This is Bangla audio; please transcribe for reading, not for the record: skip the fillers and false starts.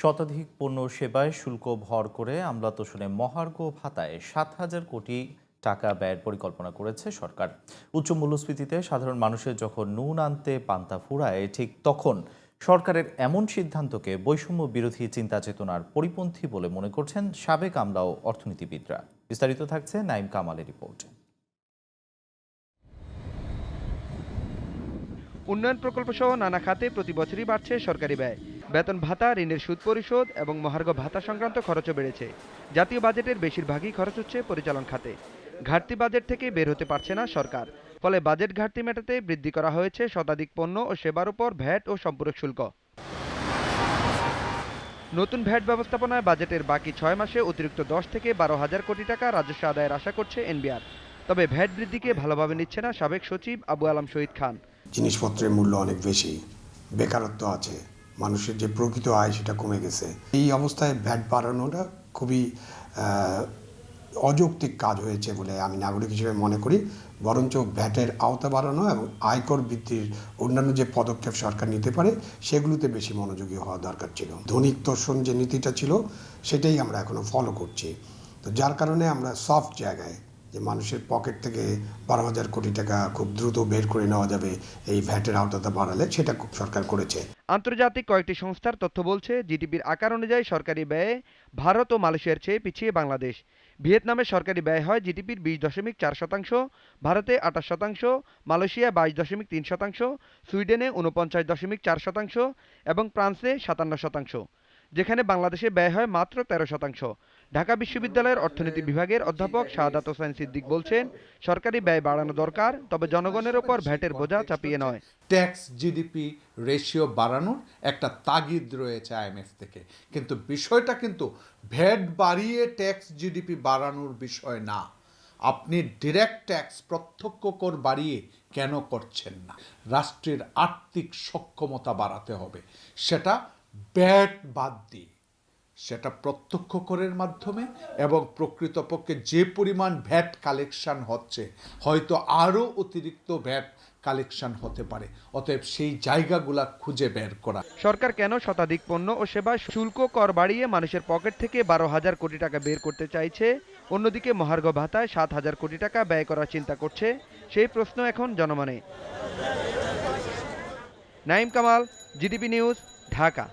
শতাধিক পণ্য সেবায় শুল্ক ভর করে আমলা তোষণে মহার্ঘ ভাতায় ৭,০০০ কোটি টাকা ব্যয়ের পরিকল্পনা করেছে সরকার। উচ্চ মূল্যস্ফীতিতে সাধারণ মানুষের যখন নুন আনতে পান্তা ফুরায়, ঠিক তখন সরকারের এমন সিদ্ধান্তকে বৈষম্য বিরোধী চিন্তা চেতনার পরিপন্থী বলে মনে করছেন সাবেক আমলা ও অর্থনীতিবিদরা। বিস্তারিত থাকছে নাইম কামালের রিপোর্টে। উন্নয়ন প্রকল্প সহ নানা খাতে প্রতি বছরই বাড়ছে সরকারি ব্যয়। বেতন ভাতা, ঋণের সুদ পরিশোধ এবং মহার্ঘ ভাতা সংক্রান্ত খরচও বেড়েছে। জাতীয় বাজেটের বেশিরভাগই খরচ হচ্ছে পরিচালন খাতে। ঘাটতি বাজেট থেকে বের হতে পারছে না সরকার। ফলে বাজেট ঘাটতি মেটাতে বৃদ্ধি করা হয়েছে শতাধিক পণ্য ও সেবার উপর ভ্যাট ও সম্পূরক শুল্ক। নতুন ভ্যাট ব্যবস্থাপনায় বাজেটের বাকি 6 মাসে অতিরিক্ত 10 থেকে 12,000 কোটি টাকা রাজস্ব আদায়ের আশা করছে এনবিআর। তবে ভ্যাট বৃদ্ধিকে ভালোভাবে নিচ্ছে না সাবেক সচিব আবু আলম শহীদ খান। জিনিসপত্রের মূল্য অনেক বেশি, বেকারত্ব আছে, মানুষের যে প্রকৃত আয় সেটা কমে গেছে। এই অবস্থায় ভ্যাট বাড়ানোটা খুবই অযৌক্তিক কাজ হয়েছে বলে আমি নাগরিক হিসেবে মনে করি। বরঞ্চ ভ্যাটের আওতা বাড়ানো এবং আয়কর বৃদ্ধির অন্যান্য যে পদক্ষেপ সরকার নিতে পারে সেগুলোতে বেশি মনোযোগী হওয়া দরকার ছিল। ধনিক তোষণ যে নীতিটা ছিল সেটাই আমরা এখনো ফলো করছি। তো যার কারণে আমরা সফট জায়গায়, যে মানুষের পকেট থেকে 12,000 কোটি টাকা খুব দ্রুত বের করে নেওয়া যাবে এই ভ্যাটের আওতাটা বাড়ালে, সেটা সরকার করেছে। আন্তর্জাতিক কয়েকটি সংস্থার তথ্য বলছে জিডিপির আকার অনুযায়ী সরকারি ব্যয়ে ভারত ও মালয়েশিয়ার চেয়ে পিছিয়ে বাংলাদেশ। ভিয়েতনামে সরকারি ব্যয় হয় জিডিপির 20.4%, ভারতে 28%, মালয়েশিয়া 22.3%, সুইডেনে 49.4% এবং ফ্রান্সে 57%, যেখানে বাংলাদেশে ব্যয় হয় মাত্র 13%। ঢাকা বিশ্ববিদ্যালয়ের অর্থনীতি বিভাগের অধ্যাপক শাহাদাত হোসেন সিদ্দিক বলছেন, সরকারি ব্যয় বাড়ানো দরকার, তবে জনগণের ওপর ভ্যাটের বোঝা চাপিয়ে নয়। ট্যাক্স জিডিপি রেশিও বাড়ানোর একটা তাগিদ রয়েছে আইএমএফ থেকে, কিন্তু বিষয়টা কিন্তু ভ্যাট বাড়িয়ে ট্যাক্স জিডিপি বাড়ানোর বিষয় না। আপনি ডিরেক্ট ট্যাক্স, প্রত্যক্ষ কর বাড়িয়ে কেন করছেন না? রাষ্ট্রের আর্থিক সক্ষমতা বাড়াতে হবে, সেটা ভ্যাট বাদ দিয়ে, সেটা প্রত্যক্ষ করের মাধ্যমে, এবং প্রকৃতপক্ষে যে পরিমাণ ভ্যাট কালেকশন হচ্ছে হয়তো আরও অতিরিক্ত ভ্যাট কালেকশন হতে পারে। অতএব সেই জায়গাগুলা খুঁজে বের করা। সরকার কেন শতাধিক পণ্য ও সেবায় শুল্ক কর বাড়িয়ে মানুষের পকেট থেকে 12,000 কোটি টাকা বের করতে চাইছে, অন্যদিকে মহার্ঘ ভাতায় 7,000 কোটি টাকা ব্যয় করার চিন্তা করছে, সেই প্রশ্ন এখন জনমনে। Naim Kamal, GDP news, Dhaka.